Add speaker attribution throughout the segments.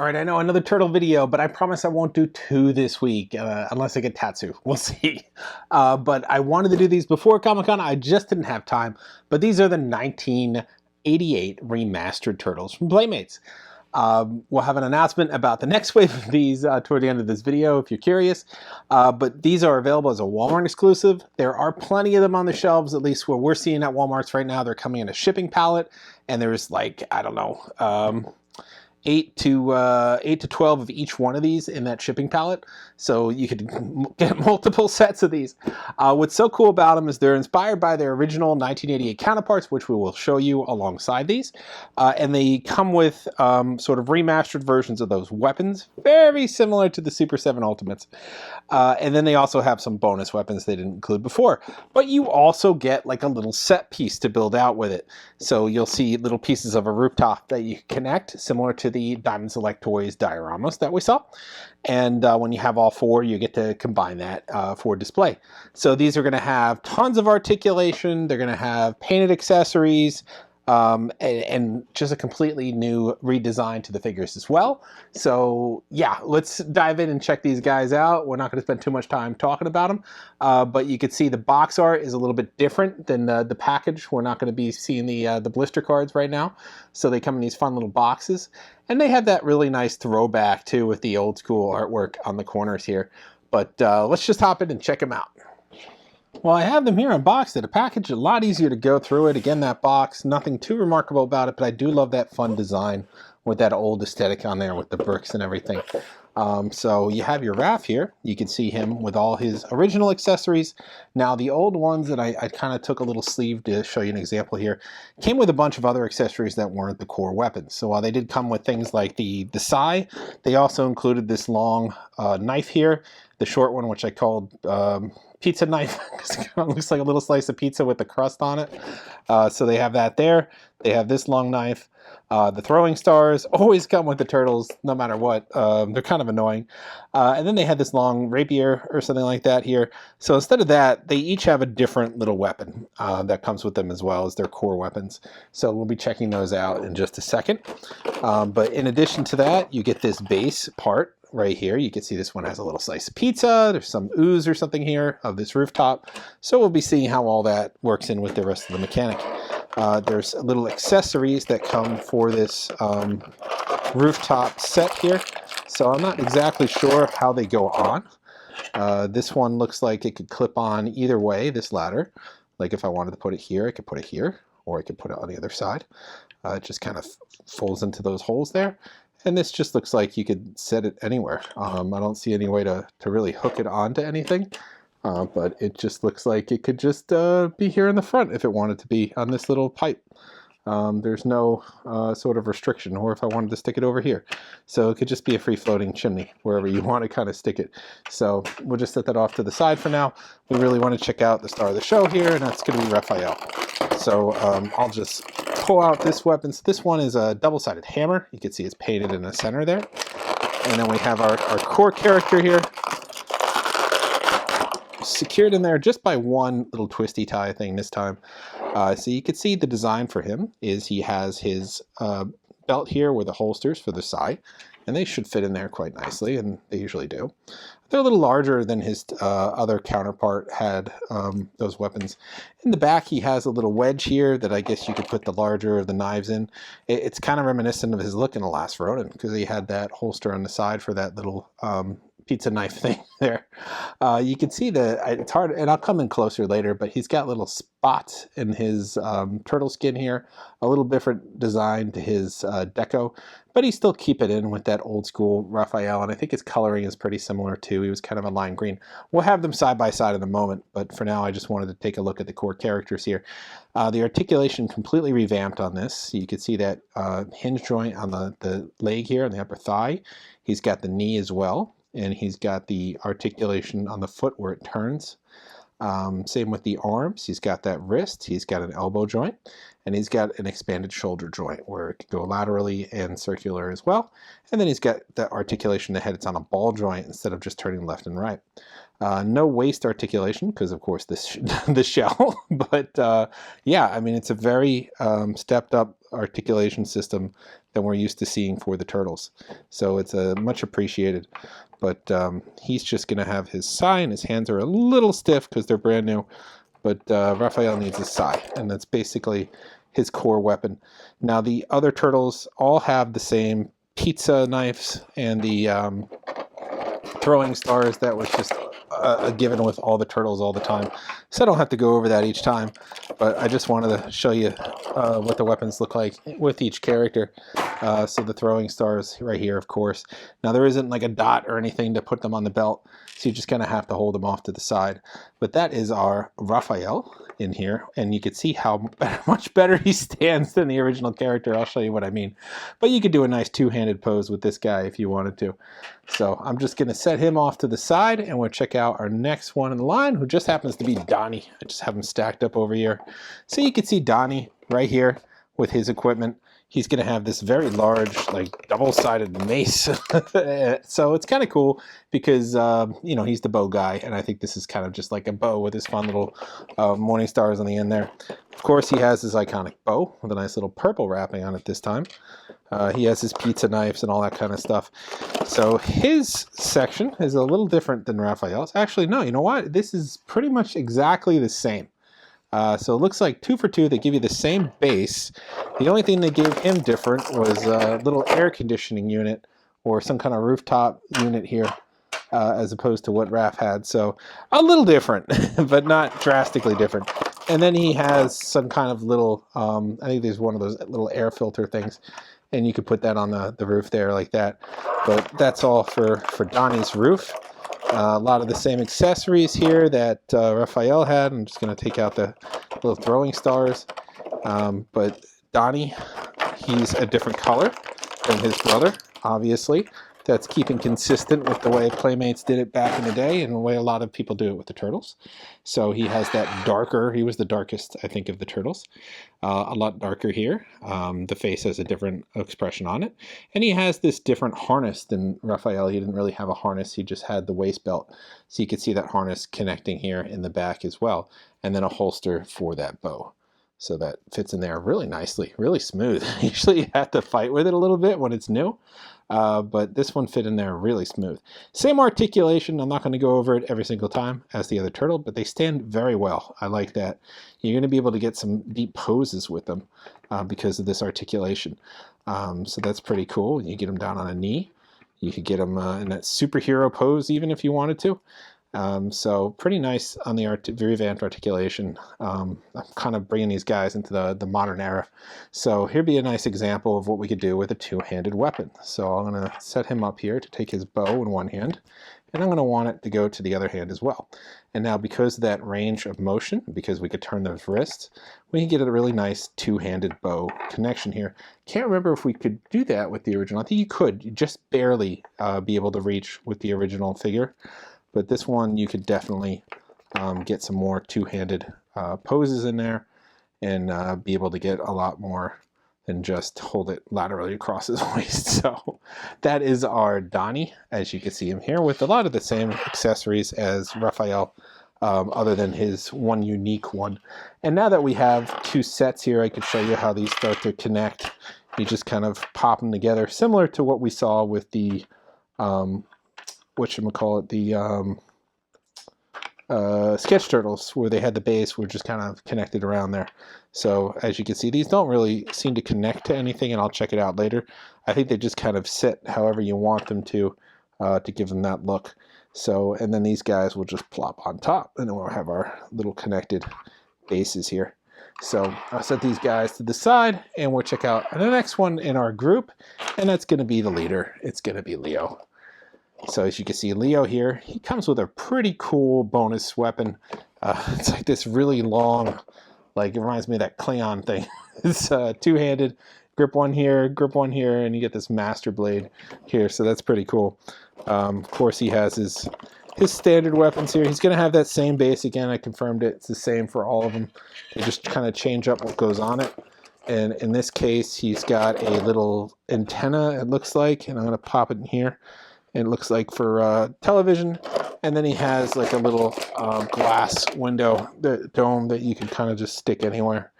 Speaker 1: All right, I know another turtle video, but I promise I won't do two this week unless I get Tatsu. We'll see. But I wanted to do these before Comic-Con. I just didn't have time. But these are the 1988 remastered Turtles from Playmates. We'll have an announcement about the next wave of these toward the end of this video if you're curious. But these are available as a Walmart exclusive. There are plenty of them on the shelves, at least what we're seeing at Walmart's right now. They're coming in a shipping pallet, and there's like, I don't know, 8 to 12 of each one of these in that shipping pallet, so you could get multiple sets of these. What's so cool about them is they're inspired by their original 1988 counterparts, which we will show you alongside these, and they come with sort of remastered versions of those weapons, very similar to the Super 7 Ultimates, and then they also have some bonus weapons they didn't include before, but you also get like a little set piece to build out with it. So you'll see little pieces of a rooftop that you connect, similar to the Diamond Select Toys dioramas that we saw. And when you have all four, you get to combine that for display. So these are going to have tons of articulation. They're going to have painted accessories, and just a completely new redesign to the figures as well. So yeah, let's dive in and check these guys out. We're not going to spend too much time talking about them, but you can see the box art is a little bit different than the package. We're not going to be seeing the blister cards right now. So they come in these fun little boxes, and they have that really nice throwback too with the old school artwork on the corners here. But let's just hop in and check them out. Well, I have them here unboxed. The package, a lot easier to go through it. Again, that box, nothing too remarkable about it, but I do love that fun design with that old aesthetic on there with the bricks and everything. So you have your Raph here. You can see him with all his original accessories. Now, the old ones that I kind of took a little sleeve to show you an example here, came with a bunch of other accessories that weren't the core weapons. So while they did come with things like the sai, they also included this long knife here, the short one, which I called pizza knife, because it kind of looks like a little slice of pizza with the crust on it. So they have that there. They have this long knife. The throwing stars always come with the turtles, no matter what. They're kind of annoying. And then they had this long rapier or something like that here. So instead of that, they each have a different little weapon that comes with them as well as their core weapons. So we'll be checking those out in just a second. But in addition to that, you get this base part right here. You can see this one has a little slice of pizza. There's some ooze or something here of this rooftop. So we'll be seeing how all that works in with the rest of the mechanic. There's little accessories that come for this rooftop set here. So I'm not exactly sure how they go on. This one looks like it could clip on either way, this ladder. Like if I wanted to put it here, I could put it here, or I could put it on the other side. It just kind of folds into those holes there. And this just looks like you could set it anywhere. I don't see any way to really hook it onto anything. But it just looks like it could just be here in the front if it wanted to be on this little pipe. There's no sort of restriction, or if I wanted to stick it over here. So it could just be a free-floating chimney wherever you want to kind of stick it. So we'll just set that off to the side for now. We really want to check out the star of the show here, and that's going to be Raphael. So I'll just pull out this weapon. So this one is a double-sided hammer. You can see it's painted in the center there. And then we have our core character here, secured in there just by one little twisty tie thing this time. So you can see the design for him is he has his belt here with the holsters for the sai, and they should fit in there quite nicely, and they usually do. They're a little larger than his other counterpart had those weapons. In the back, he has a little wedge here that I guess you could put the larger of the knives in. It's kind of reminiscent of his look in The Last Ronin, because he had that holster on the side for that little pizza knife thing there. You can see it's hard, and I'll come in closer later, but he's got little spots in his turtle skin here, a little different design to his deco, but he still keep it in with that old school Raphael, and I think his coloring is pretty similar too. He was kind of a lime green. We'll have them side by side in a moment, but for now I just wanted to take a look at the core characters here. The articulation completely revamped on this. You can see that hinge joint on the leg here on the upper thigh. He's got the knee as well, and he's got the articulation on the foot where it turns. Same with the arms. He's got that wrist, he's got an elbow joint, and he's got an expanded shoulder joint where it can go laterally and circular as well. And then he's got that articulation ahead. It's on a ball joint instead of just turning left and right. No waist articulation because, of course, the shell. But yeah, I mean, it's a very stepped up articulation system than we're used to seeing for the Turtles. So it's much appreciated. But he's just going to have his sai, and his hands are a little stiff because they're brand new. But Raphael needs his sai, and that's basically his core weapon. Now the other Turtles all have the same pizza knives and the throwing stars. That was just a given with all the Turtles all the time, so I don't have to go over that each time, but I just wanted to show you what the weapons look like with each character. So the throwing stars right here, of course. Now there isn't like a dot or anything to put them on the belt, so you just kind of have to hold them off to the side. But that is our Raphael in here, and you can see how much better he stands than the original character. I'll show you what I mean. But you could do a nice two-handed pose with this guy if you wanted to. So I'm just going to set him off to the side, and we'll check out our next one in the line, who just happens to be Donnie. I just have him stacked up over here. So you can see Donnie right here with his equipment. He's going to have this very large, like, double-sided mace. So it's kind of cool because, you know, he's the bow guy, and I think this is kind of just like a bow with his fun little morning stars on the end there. Of course, he has his iconic bow with a nice little purple wrapping on it this time. He has his pizza knives and all that kind of stuff. So his section is a little different than Raphael's. Actually, no, you know what? This is pretty much exactly the same. So it looks like 2 for 2. They give you the same base. The only thing they gave him different was a little air conditioning unit or some kind of rooftop unit here, as opposed to what Raph had. So a little different, but not drastically different. And then he has some kind of little, I think there's one of those little air filter things, and you could put that on the roof there like that. But that's all for Donnie's roof. A lot of the same accessories here that Raphael had. I'm just going to take out the little throwing stars. But Donnie, he's a different color than his brother, obviously. That's keeping consistent with the way Playmates did it back in the day and the way a lot of people do it with the Turtles. So he has that darker, he was the darkest, I think, of the Turtles. A lot darker here. The face has a different expression on it. And he has this different harness than Raphael. He didn't really have a harness, he just had the waist belt. So you can see that harness connecting here in the back as well. And then a holster for that bow. So that fits in there really nicely, really smooth. Usually you have to fight with it a little bit when it's new. But this one fit in there really smooth. Same articulation. I'm not going to go over it every single time as the other turtle, but they stand very well. I like that. You're going to be able to get some deep poses with them because of this articulation. So that's pretty cool. You get them down on a knee. You could get them in that superhero pose even if you wanted to. So pretty nice on the revamped articulation. I'm kind of bringing these guys into the modern era. So here'd be a nice example of what we could do with a two-handed weapon. So I'm going to set him up here to take his bow in one hand, and I'm going to want it to go to the other hand as well. And now because of that range of motion, because we could turn those wrists, we can get a really nice two-handed bow connection here. Can't remember if we could do that with the original. I think you could. You just barely be able to reach with the original figure. But this one, you could definitely get some more two-handed poses in there and be able to get a lot more than just hold it laterally across his waist. So that is our Donnie, as you can see him here, with a lot of the same accessories as Raphael, other than his one unique one. And now that we have two sets here, I could show you how these start to connect. You just kind of pop them together, similar to what we saw with the Sketch Turtles, where they had the base were just kind of connected around there. So as you can see, these don't really seem to connect to anything, and I'll check it out later. I think they just kind of sit however you want them to give them that look. So, and then these guys will just plop on top, and then we'll have our little connected bases here. So I'll set these guys to the side, and we'll check out the next one in our group, and that's going to be the leader. It's going to be Leo. So as you can see, Leo here, he comes with a pretty cool bonus weapon. It's like this really long, like it reminds me of that Cleon thing. It's two-handed, grip one here, and you get this master blade here. So that's pretty cool. Of course, he has his standard weapons here. He's going to have that same base again. I confirmed it. It's the same for all of them. They just kind of change up what goes on it. And in this case, he's got a little antenna, it looks like, and I'm going to pop it in here. It looks like for television, and then he has like a little glass window, the dome that you can kind of just stick anywhere.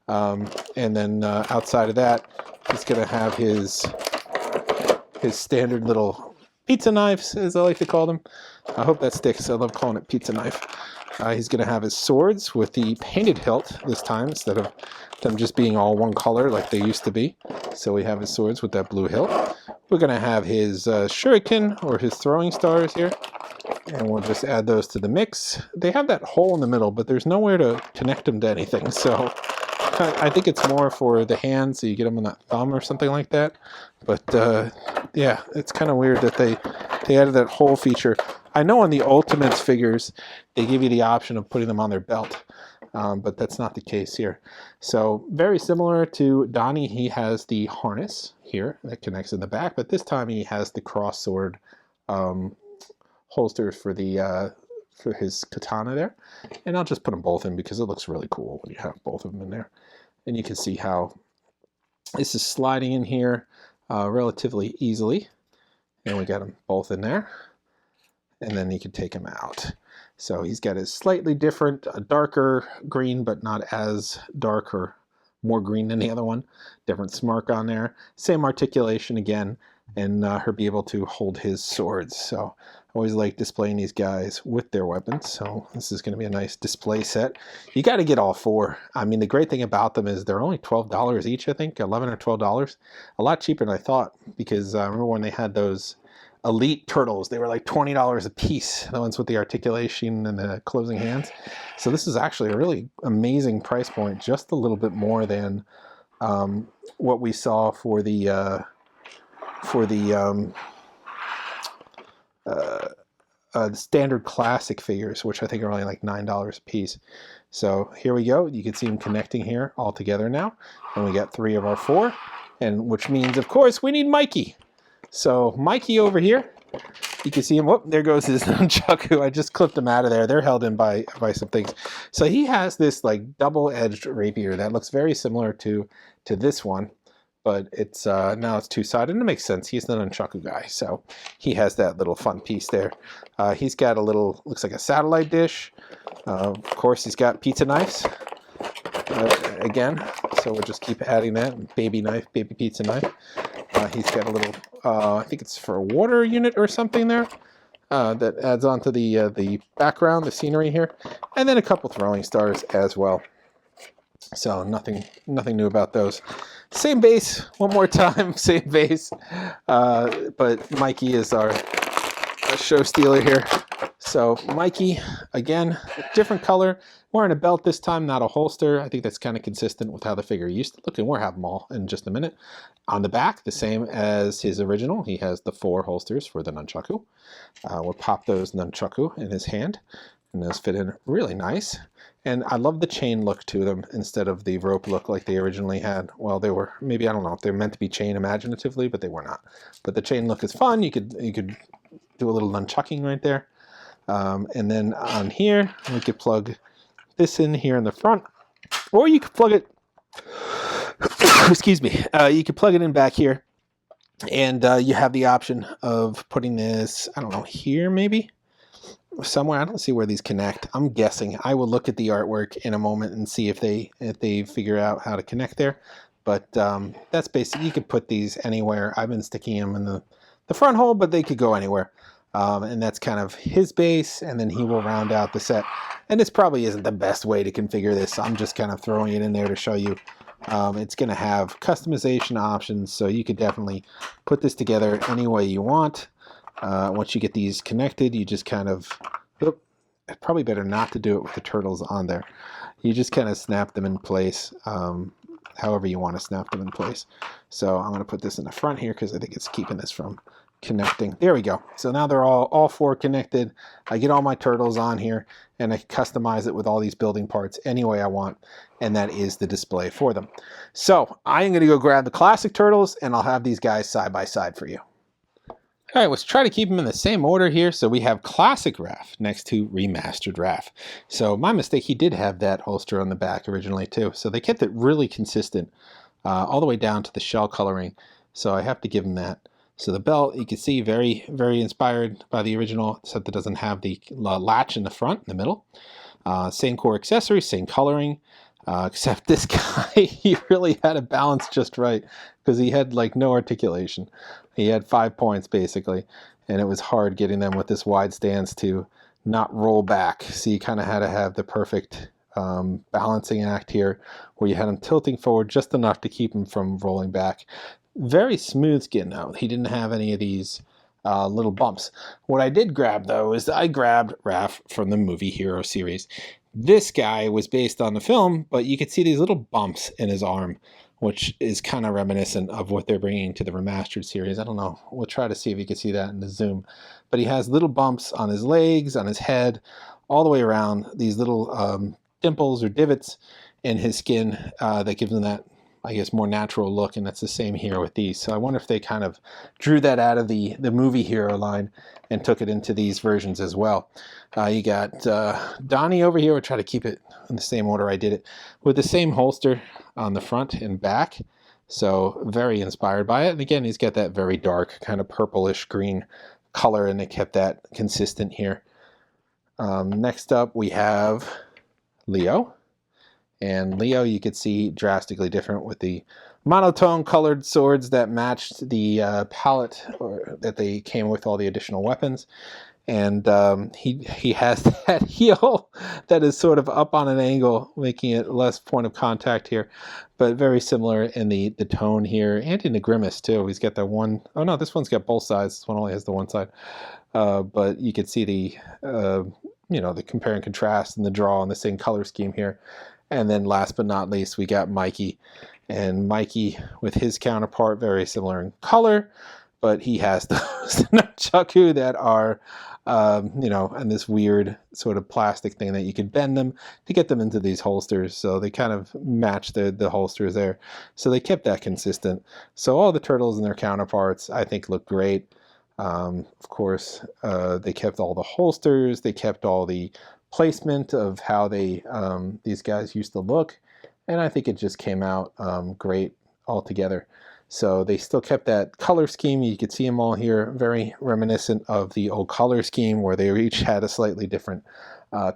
Speaker 1: And then outside of that, he's going to have his standard little pizza knives, as I like to call them. I hope that sticks. I love calling it pizza knife. He's going to have his swords with the painted hilt this time, instead of them just being all one color like they used to be. So we have his swords with that blue hilt. We're going to have his shuriken, or his throwing stars here. And we'll just add those to the mix. They have that hole in the middle, but there's nowhere to connect them to anything. So I think it's more for the hands, so you get them on that thumb or something like that. But yeah, it's kind of weird that they added that hole feature. I know on the Ultimates figures, they give you the option of putting them on their belt, but that's not the case here. So very similar to Donnie, he has the harness here that connects in the back, but this time he has the cross sword holsters for the for his katana there. And I'll just put them both in because it looks really cool when you have both of them in there. And you can see how this is sliding in here relatively easily. And we got them both in there. And then you can take them out. So he's got his slightly different, darker green, but not as dark or more green than the other one. Different smirk on there. Same articulation again, and her be able to hold his swords. So I always like displaying these guys with their weapons. So this is going to be a nice display set. You got to get all four. I mean, the great thing about them is they're only $12 each, I think, $11 or $12. A lot cheaper than I thought, because I remember when they had those Elite Turtles, they were like $20 a piece, the ones with the articulation and the closing hands. So this is actually a really amazing price point, just a little bit more than what we saw for the standard classic figures, which I think are only like $9 a piece. So here we go. You can see them connecting here all together now, and we got 3 of our 4, and which means, of course, we need Mikey. So Mikey over here, you can see him. Whoop, there goes his nunchaku. I just clipped him out of there. They're held in by some things. So he has this like double-edged rapier that looks very similar to this one, but it's now it's two-sided, and it makes sense. He's the nunchaku guy, so he has that little fun piece there. He's got a little, looks like a satellite dish. Of course, he's got pizza knives again, so we'll just keep adding that. Baby knife, baby pizza knife. He's got a little, I think it's for a water unit or something there, that adds on to the background, the scenery here, and then a couple throwing stars as well. So nothing new about those. Same base, one more time, same base, but Mikey is our show stealer here. So Mikey, again, different color, wearing a belt this time, not a holster. I think that's kind of consistent with how the figure used to look, and we'll have them all in just a minute. On the back, the same as his original, he has the 4 holsters for the nunchaku. We'll pop those nunchaku in his hand, and those fit in really nice. And I love the chain look to them instead of the rope look like they originally had. Well, they were, maybe, I don't know if they're meant to be chain imaginatively, but they were not. But the chain look is fun. You could do a little nunchucking right there. And then on here, we could plug this in here in the front, or you could plug it, excuse me, you could plug it in back here, and you have the option of putting this, I don't know, here maybe? Somewhere. I don't see where these connect. I'm guessing. I will look at the artwork in a moment and see if they figure out how to connect there. But that's basically, you could put these anywhere. I've been sticking them in the front hole, but they could go anywhere. And that's kind of his base, and then he will round out the set. And this probably isn't the best way to configure this. I'm just kind of throwing it in there to show you. It's going to have customization options, so you could definitely put this together any way you want. Once you get these connected, you just kind of, probably better not to do it with the turtles on there. You just kind of snap them in place, however you want to snap them in place. So I'm going to put this in the front here because I think it's keeping this from connecting. There we go. So now they're all 4 connected. I get all my turtles on here, and I customize it with all these building parts any way I want, and that is the display for them. So I'm going to go grab the classic turtles, and I'll have these guys side by side for you. All right, let's try to keep them in the same order here. So we have Classic Raph next to Remastered Raph. So my mistake, he did have that holster on the back originally too. So they kept it really consistent all the way down to the shell coloring. So I have to give him that. So the belt, you can see, very, very inspired by the original, except it doesn't have the latch in the front, in the middle. Same core accessories, same coloring. Except this guy, he really had it balanced just right because he had like no articulation. He had 5 points basically, and it was hard getting them with this wide stance to not roll back. So you kind of had to have the perfect balancing act here where you had him tilting forward just enough to keep him from rolling back. Very smooth skin though. He didn't have any of these little bumps. What I did grab though is I grabbed Raph from the movie Hero series. This guy was based on the film, but you could see these little bumps in his arm, which is kind of reminiscent of what they're bringing to the remastered series. I don't know. We'll try to see if you can see that in the zoom. But he has little bumps on his legs, on his head, all the way around, these little dimples or divots in his skin that gives him that, I guess, more natural look, and that's the same here with these. So I wonder if they kind of drew that out of the movie Hero line and took it into these versions as well. You got Donnie over here. We'll try to keep it in the same order I did it, with the same holster on the front and back. So very inspired by it. And again, he's got that very dark kind of purplish green color, and they kept that consistent here. Next up, we have Leo. And Leo, you could see drastically different with the monotone colored swords that matched the palette that they came with all the additional weapons. And he has that heel that is sort of up on an angle, making it less point of contact here, but very similar in the tone here and in the grimace too. He's got that one, oh no, this one's got both sides. This one only has the one side. But you could see the, the compare and contrast and the draw on the same color scheme here. And then last but not least, we got Mikey. And Mikey, with his counterpart, very similar in color, but he has those nunchaku that are, and this weird sort of plastic thing that you could bend them to get them into these holsters. So they kind of match the holsters there. So they kept that consistent. So all the turtles and their counterparts, I think, look great. Of course, they kept all the holsters. They kept all the placement of how these guys used to look, and I think it just came out great altogether. So they still kept that color scheme. You could see them all here, very reminiscent of the old color scheme where they each had a slightly different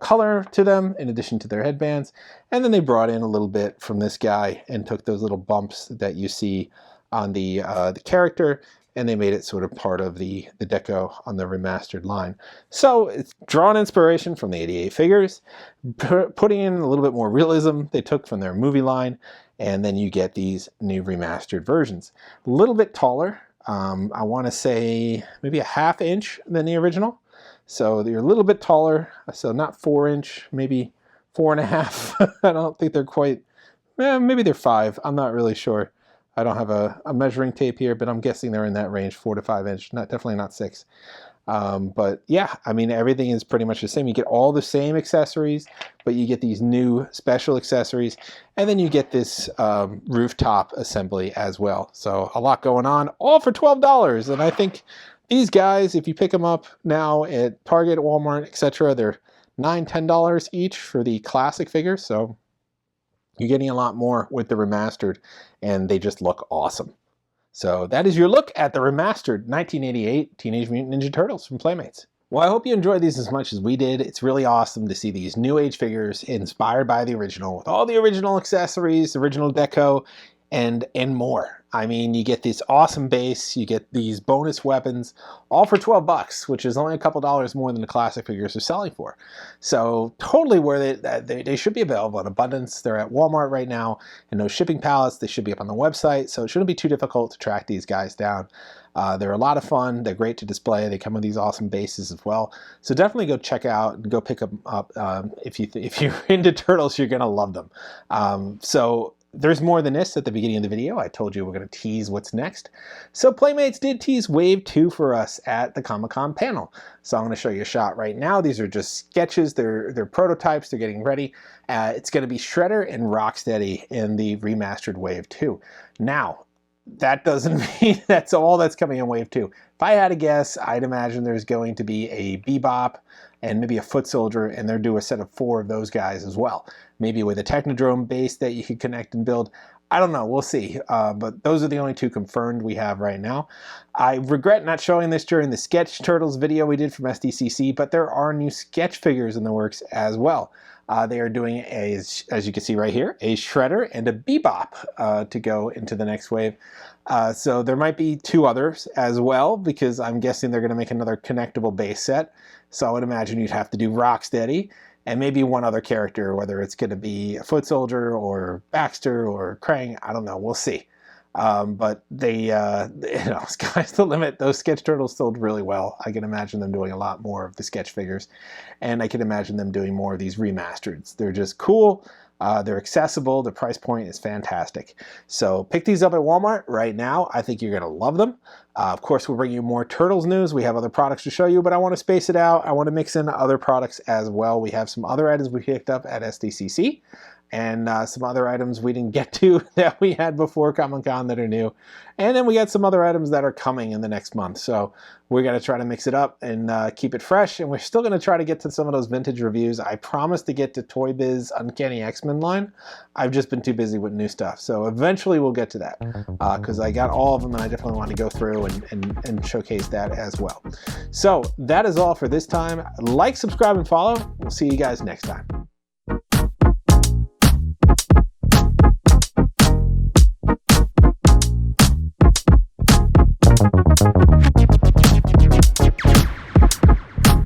Speaker 1: color to them in addition to their headbands. And then they brought in a little bit from this guy and took those little bumps that you see on the character, and they made it sort of part of the deco on the remastered line. So it's drawn inspiration from the 88 figures, putting in a little bit more realism they took from their movie line, and then you get these new remastered versions. A little bit taller, I want to say maybe a ½ inch than the original. So they're a little bit taller, so not 4-inch, maybe 4.5. I don't think they're quite, maybe they're 5, I'm not really sure. I don't have a measuring tape here, but I'm guessing they're in that range, 4 to 5 inch, definitely not 6. But yeah, I mean, everything is pretty much the same. You get all the same accessories, but you get these new special accessories, and then you get this rooftop assembly as well. So a lot going on, all for $12. And I think these guys, if you pick them up now at Target, Walmart, etc., they're $9, $10 each for the classic figures. So you're getting a lot more with the remastered, and they just look awesome. So that is your look at the remastered 1988 Teenage Mutant Ninja Turtles from Playmates. Well, I hope you enjoyed these as much as we did. It's really awesome to see these new age figures inspired by the original, with all the original accessories, original deco, and more. I mean, you get this awesome base, you get these bonus weapons, all for 12 bucks, which is only a couple dollars more than the classic figures are selling for. So totally worth it. They should be available in abundance. They're at Walmart right now, and those shipping pallets, they should be up on the website, so it shouldn't be too difficult to track these guys down. They're a lot of fun. They're great to display. They come with these awesome bases as well. So definitely go check out and go pick them up. If you're into turtles, you're gonna love them. So there's more than this at the beginning of the video. I told you we're going to tease what's next. So Playmates did tease Wave 2 for us at the Comic-Con panel. So I'm going to show you a shot right now. These are just sketches. They're prototypes. They're getting ready. It's going to be Shredder and Rocksteady in the remastered Wave 2. Now, that doesn't mean that's all that's coming in Wave 2. If I had to guess, I'd imagine there's going to be a Bebop and maybe a Foot Soldier, and they'll do a set of 4 of those guys as well. maybe with a Technodrome base that you could connect and build. I don't know, we'll see. But those are the only two confirmed we have right now. I regret not showing this during the Sketch Turtles video we did from SDCC, but there are new sketch figures in the works as well. They are doing, as you can see right here, a Shredder and a Bebop to go into the next wave. So there might be two others as well, because I'm guessing they're going to make another connectable base set. So I would imagine you'd have to do Rocksteady and maybe one other character, whether it's going to be a Foot Soldier or Baxter or Krang. I don't know. We'll see. But sky's the limit. Those Sketch Turtles sold really well. I can imagine them doing a lot more of the sketch figures, and I can imagine them doing more of these remasters. They're just cool. They're accessible. The price point is fantastic. So pick these up at Walmart right now. I think you're going to love them. Of course, we'll bring you more Turtles news. We have other products to show you, but I want to space it out. I want to mix in other products as well. We have some other items we picked up at SDCC, and some other items we didn't get to that we had before Comic-Con that are new. And then we got some other items that are coming in the next month. So we're going to try to mix it up and keep it fresh. And we're still going to try to get to some of those vintage reviews. I promised to get to Toy Biz Uncanny X-Men line. I've just been too busy with new stuff. So eventually we'll get to that, because I got all of them and I definitely want to go through and showcase that as well. So that is all for this time. Like, subscribe, and follow. We'll see you guys next time.